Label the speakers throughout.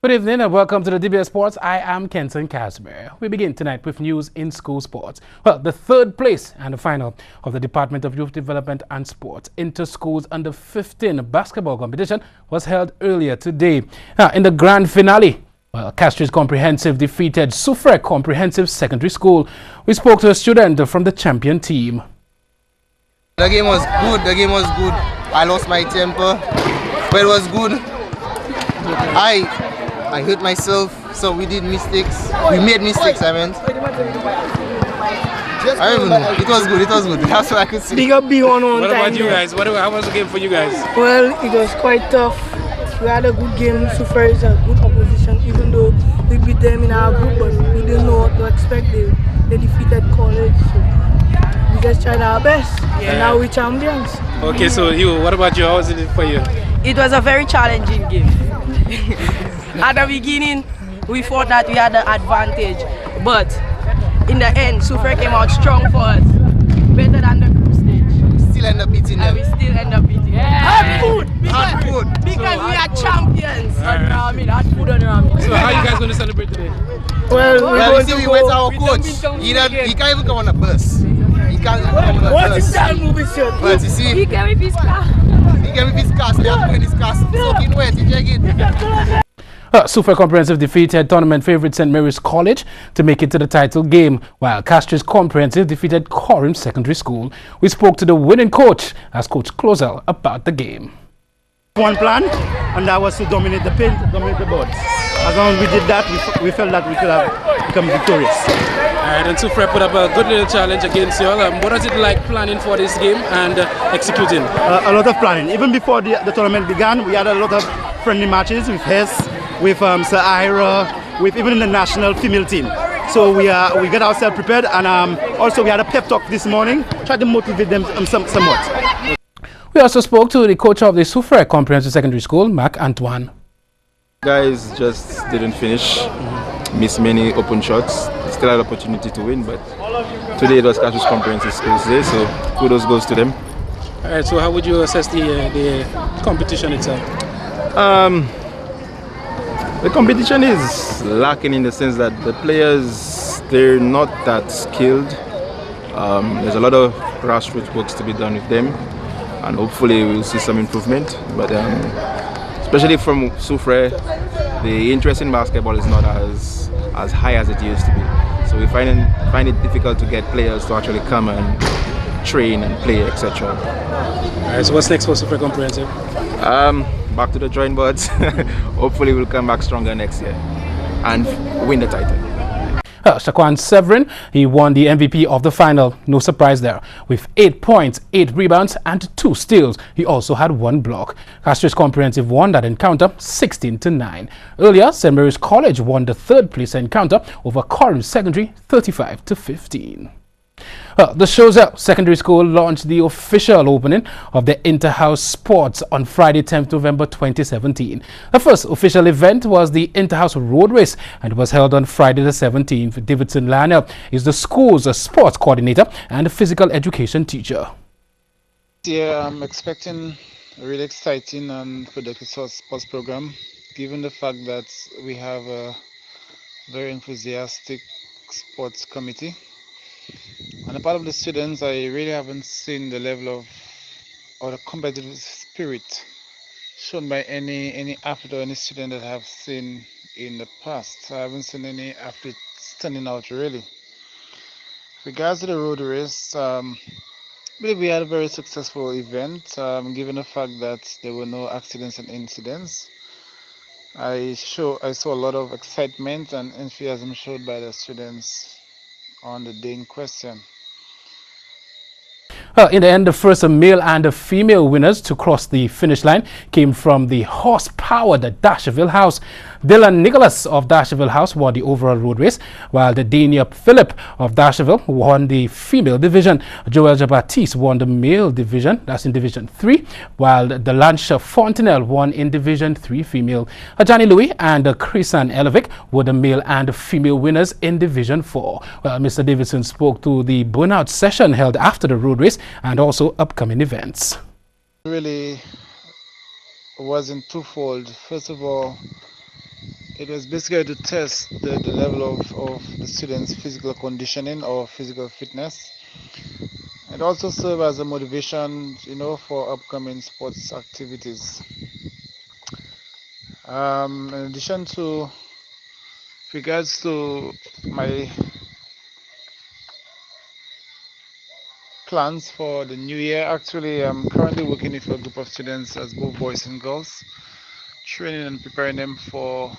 Speaker 1: Good evening and welcome to the DBS Sports. I am Kenton Casimir. We begin tonight with news in school sports. Well, the third place and the final of the Department of Youth Development and Sports Inter-Schools Under 15 basketball competition was held earlier today. In the grand finale, well, Castries Comprehensive defeated Soufrière Comprehensive Secondary School. We spoke to a student from the champion team.
Speaker 2: The game was good. I lost my temper, but it was good. I hurt myself, so we did mistakes. We made mistakes, I meant. I don't know. It was good. That's what I could see.
Speaker 3: Big up big on
Speaker 4: What about you guys? How was the game for you guys?
Speaker 3: Well, it was quite tough. We had a good game. Soufrière is a good opposition, even though we beat them in our group, but we didn't know what to expect. They defeated College. So we just tried our best, and now we're champions.
Speaker 4: Okay, so what about you? How was it for you?
Speaker 5: It was a very challenging game. At the beginning, we thought that we had the advantage, but in the end, Soufrière came out strong for us, better than the group stage.
Speaker 2: We still end up beating them.
Speaker 5: And we still end up beating them. Hot food! Because we are champions. Hot food on ramen.
Speaker 4: So how are you guys going to celebrate today?
Speaker 2: Well, you see, we went to our coach. He can't even come on a bus. He can't even come on a
Speaker 3: What
Speaker 2: bus.
Speaker 3: is that movie shirt?
Speaker 2: But you see,
Speaker 5: He came with his car.
Speaker 2: he came with his car, so they have to go in his car. Soaking wet, you check it.
Speaker 1: Soufrière Comprehensive defeated tournament favourite St. Mary's College to make it to the title game, while Castries Comprehensive defeated Coram Secondary School. We spoke to the winning coach, as Coach Clozel, about the game.
Speaker 6: One plan, and that was to dominate the paint, dominate the boards. As long as we did that, we felt that we could have become victorious.
Speaker 4: Alright, and Soufrière put up a good little challenge against you all. What was it like planning for this game and executing?
Speaker 6: A lot of planning. Even before the tournament began, we had a lot of friendly matches with Hess, with Sir Ira, with even the national female team. So we got ourselves prepared, and also we had a pep talk this morning, tried to motivate them somewhat.
Speaker 1: We also spoke to the coach of the Soufrière Comprehensive Secondary School, Marc Antoine.
Speaker 7: Guys just didn't finish, missed many open shots, still had opportunity to win, but today it was Castries Comprehensive Schools Day, so kudos goes to them.
Speaker 4: Alright, so how would you assess the competition itself?
Speaker 7: The competition is lacking in the sense that the players, they're not that skilled. There's a lot of grassroots works to be done with them, and hopefully we'll see some improvement. But especially from Soufrière, the interest in basketball is not as high as it used to be. So we find it difficult to get players to actually come and train and play, etc.
Speaker 4: Alright, so what's next for Soufrière Comprehensive?
Speaker 7: Back to the drawing boards. Hopefully we'll come back stronger next year and win the title.
Speaker 1: Shaquan Severin, he won the MVP of the final, no surprise there, with 8 points, 8 rebounds and 2 steals. He also had 1 block. Castries Comprehensive won that encounter 16-9. Earlier, St. Mary's College won the third place encounter over Coram Secondary 35-15. The Choiseul Secondary School launched the official opening of the Interhouse Sports on Friday, 10th November 2017. The first official event was the Interhouse Road Race, and it was held on Friday the 17th. Davidson Lionel is the school's sports coordinator and physical education teacher.
Speaker 8: Yeah, I'm expecting a really exciting and productive sports program, given the fact that we have a very enthusiastic sports committee. On the part of the students, I really haven't seen the level of or the competitive spirit shown by any athlete or any student that I have seen in the past. I haven't seen any athlete standing out really. Regards to the road race, I believe we had a very successful event, given the fact that there were no accidents and incidents. I saw a lot of excitement and enthusiasm showed by the students on the day in question.
Speaker 1: In the end, the first male and female winners to cross the finish line came from the horse-powered Dashville House. Dylan Nicholas of Dashville House won the overall road race, while the Dania Phillip of Dashville won the female division. Joel Jabatiste won the male division, that's in Division 3, while the Lancia Fontenelle won in Division 3 female. Johnny Louis and Chrisan Elovic were the male and female winners in Division 4. Well, Mr. Davidson spoke to the burnout session held after the road race and also upcoming events.
Speaker 8: Really was in twofold. First of all, it was basically to test the level of the students' physical conditioning or physical fitness. It also served as a motivation, for upcoming sports activities. In addition to regards to my plans for the new year, actually I'm currently working with a group of students as both boys and girls, training and preparing them for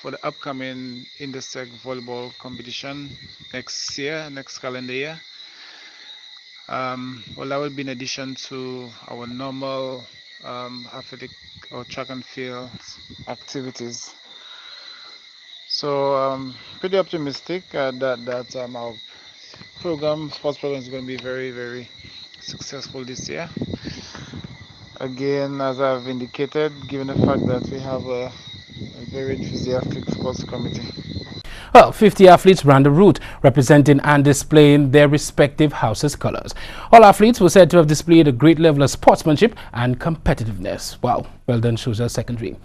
Speaker 8: the upcoming Intersec volleyball competition next calendar year. Well, that will be in addition to our normal athletic or track and field activities. So pretty optimistic that our sports program is going to be very, very successful this year. Again, as I've indicated, given the fact that we have a very enthusiastic sports committee.
Speaker 1: Well, 50 athletes ran the route, representing and displaying their respective houses' colors. All athletes were said to have displayed a great level of sportsmanship and competitiveness. Wow, well done, Shuja Secondary.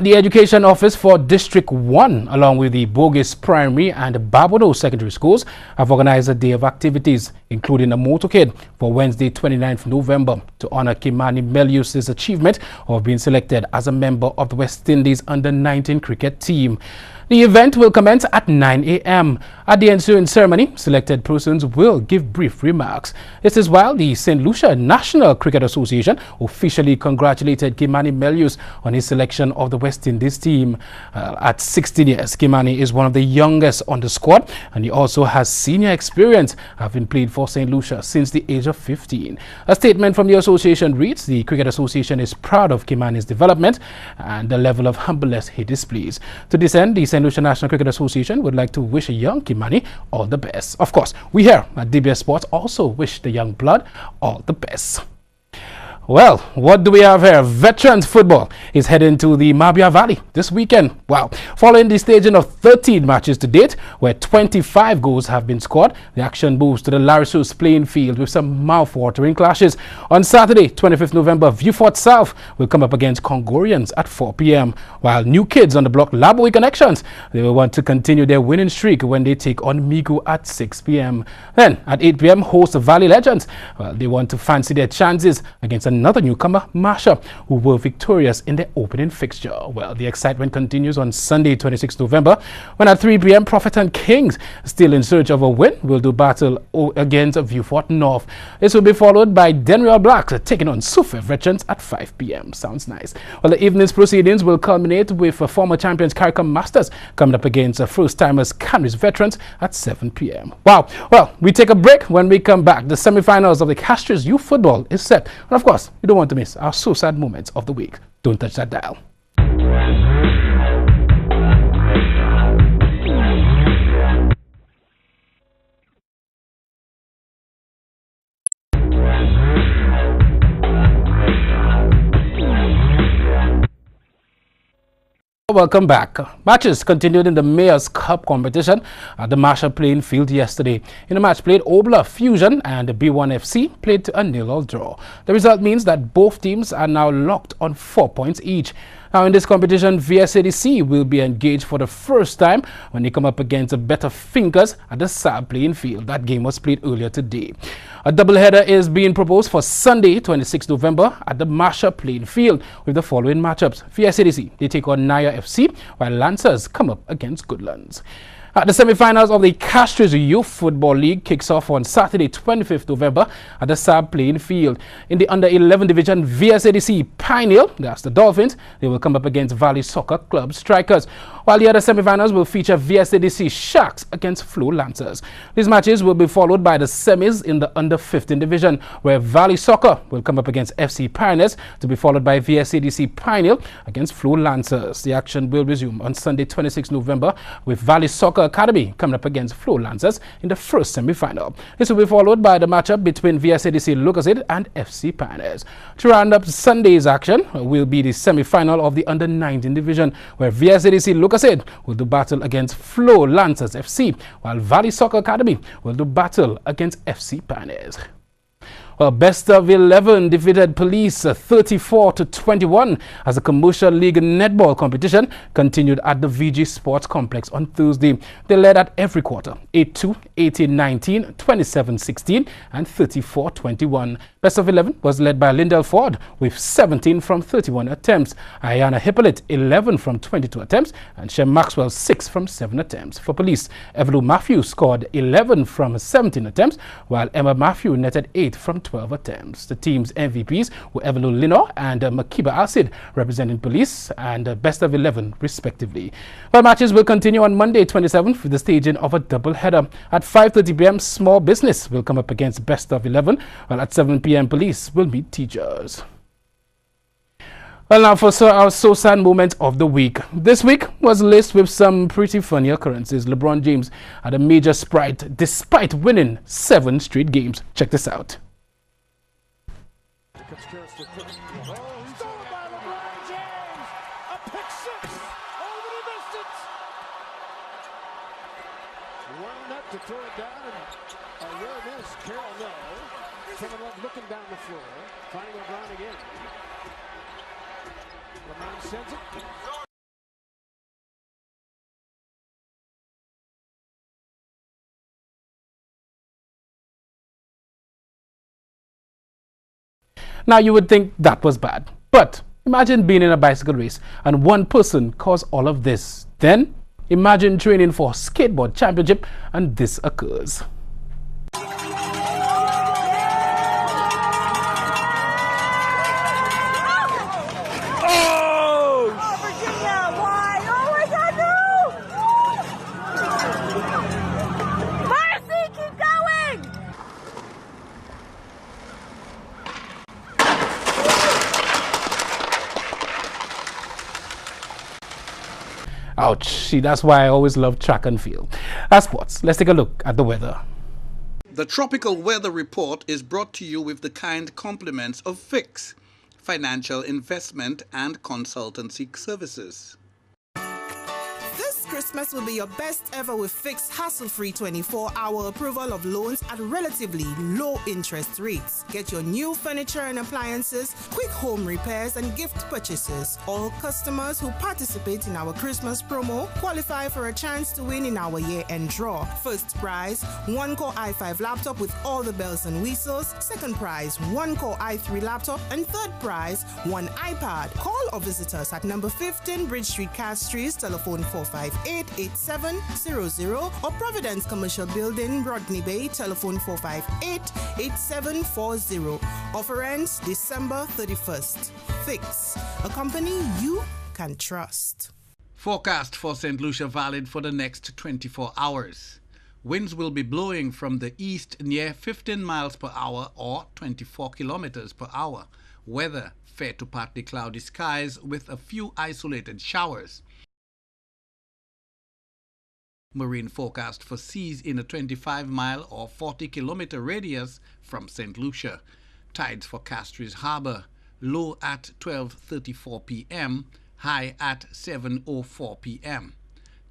Speaker 1: The Education Office for District 1, along with the Bogus Primary and Barbados Secondary Schools, have organized a day of activities, including a motorcade for Wednesday, 29th November, to honor Kimani Melius' achievement of being selected as a member of the West Indies Under-19 cricket team. The event will commence at 9 a.m. At the ensuing ceremony, selected persons will give brief remarks. This is while the St. Lucia National Cricket Association officially congratulated Kimani Melius on his selection of the West Indies team. At 16 years, Kimani is one of the youngest on the squad, and he also has senior experience, having played for St. Lucia since the age of 15. A statement from the association reads, "The Cricket Association is proud of Kimani's development and the level of humbleness he displays. To this end, the St. Lucia National Cricket Association would like to wish young Kimani all the best." Of course, we here at DBS Sports also wish the young blood all the best. Well, what do we have here? Veterans football is heading to the Mabia Valley this weekend. Wow. Following the staging of 13 matches to date, where 25 goals have been scored, the action moves to the Larisus playing field with some mouth-watering clashes. On Saturday, 25th November, Viewfort South will come up against Congorians at 4 p.m. While new kids on the block, Laboe Connections, they will want to continue their winning streak when they take on Migu at 6 p.m. Then, at 8 p.m., host Valley Legends. Well, they want to fancy their chances against another newcomer, Marsha, who were victorious in their opening fixture. Well, the excitement continues on Sunday, 26 November, when at 3 p.m. Prophet and Kings, still in search of a win, will do battle against Viewfort North. This will be followed by Denreal Blacks taking on Sufe Veterans at 5 p.m. Sounds nice. Well, the evening's proceedings will culminate with former champions CARICOM Masters coming up against first-timers Canris Veterans at 7 p.m. Wow. Well, we take a break. When we come back, the semi-finals of the Castries Youth Football is set. And of course, you don't want to miss our so sad moments of the week. Don't touch that dial. Welcome back. Matches continued in the Mayor's Cup competition at the Marshall playing field yesterday. In a match played, Obla Fusion and B1FC played a 0-0 draw. The result means that both teams are now locked on 4 points each. Now in this competition, VSADC will be engaged for the first time when they come up against the Better Thinkers at the Saab playing field. That game was played earlier today. A doubleheader is being proposed for Sunday, 26 November at the Marshall playing field with the following matchups. VSADC, they take on Naya FC, while Lancers come up against Goodlands. The semi-finals of the Castries Youth Football League kicks off on Saturday, 25th November at the Saab playing field. In the under-11 division, VSADC Pioneer, that's the Dolphins, they will come up against Valley Soccer Club Strikers, while the other semi-finals will feature VSADC Sharks against Flow Lancers. These matches will be followed by the semis in the under-15 division, where Valley Soccer will come up against FC Pioneers, to be followed by VSADC Pioneer against Flow Lancers. The action will resume on Sunday, 26 November, with Valley Soccer Academy coming up against Flow Lancers in the first semi-final. This will be followed by the matchup between VSADC Lucasade and FC Pioneers. To round up Sunday's action will be the semi-final of the under-19 division, where VSADC Lucasade will do battle against Flow Lancers FC, while Valley Soccer Academy will do battle against FC Pioneers. Well, Best of 11 defeated Police 34-21 as the Commercial League Netball competition continued at the VG Sports Complex on Thursday. They led at every quarter, 8-2, 18-19, 27-16 and 34-21. Best of 11 was led by Lindell Ford with 17 from 31 attempts, Ayana Hippolyte 11 from 22 attempts and Shem Maxwell 6 from 7 attempts. For Police, Evelu Matthews scored 11 from 17 attempts, while Emma Matthew netted 8 from 12 attempts. The team's MVPs were Evelu Linor and Makiba Acid, representing Police, and Best of 11 respectively. Well, matches will continue on Monday 27th with the staging of a double-header. At 5:30 p.m. Small Business will come up against Best of 11, while at 7 p.m. Police will meet Teachers. Well, now for our so sad moment of the week. This week was laced with some pretty funny occurrences. LeBron James had a major sprite despite winning 7 straight games. Check this out.
Speaker 9: To throw it down and a rare miss. Carroll no. Kevin Love looking down the floor, finding LeBron again. LeBron sends it.
Speaker 1: Now you would think that was bad, but imagine being in a bicycle race and one person caused all of this. Then imagine training for a skateboard championship and this occurs. Ouch. See, that's why I always love track and field. As sports, let's take a look at the weather.
Speaker 10: The Tropical Weather Report is brought to you with the kind compliments of Fix, financial investment and consultancy services.
Speaker 11: This Christmas will be your best ever with Fix hassle-free 24-hour approval of loans at relatively low interest rates. Get your new furniture and appliances, quick home repairs and gift purchases. All customers who participate in our Christmas promo qualify for a chance to win in our year-end draw. First prize, 1-core i5 laptop with all the bells and whistles. Second prize, 1-core i3 laptop. And third prize, 1 iPad. Call or visit us at number 15 Bridge Street, Castries, telephone 458-8700 or Providence Commercial Building, Rodney Bay, telephone 458-8740. Offer ends December 31st. Fix, a company you can trust.
Speaker 10: Forecast for St. Lucia valid for the next 24 hours. Winds will be blowing from the east near 15 miles per hour or 24 kilometers per hour. Weather fair to partly cloudy skies with a few isolated showers. Marine forecast for seas in a 25-mile or 40-kilometer radius from St. Lucia. Tides for Castries Harbour, low at 12:34 p.m., high at 7:04 p.m.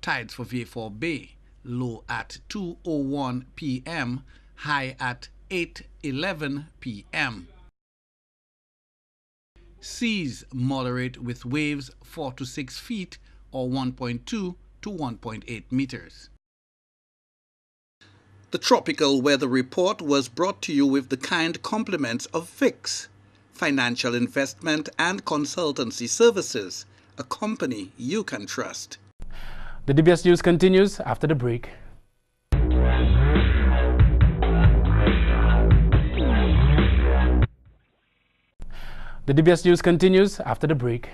Speaker 10: Tides for Vieux-Fort Bay, low at 2:01 p.m., high at 8:11 p.m. Seas moderate with waves 4 to 6 feet or 1.2 to 1.8 meters. The Tropical Weather Report was brought to you with the kind compliments of Fix, financial investment and consultancy services, a company you can trust.
Speaker 1: The DBS News continues after the break. The DBS News continues after the break.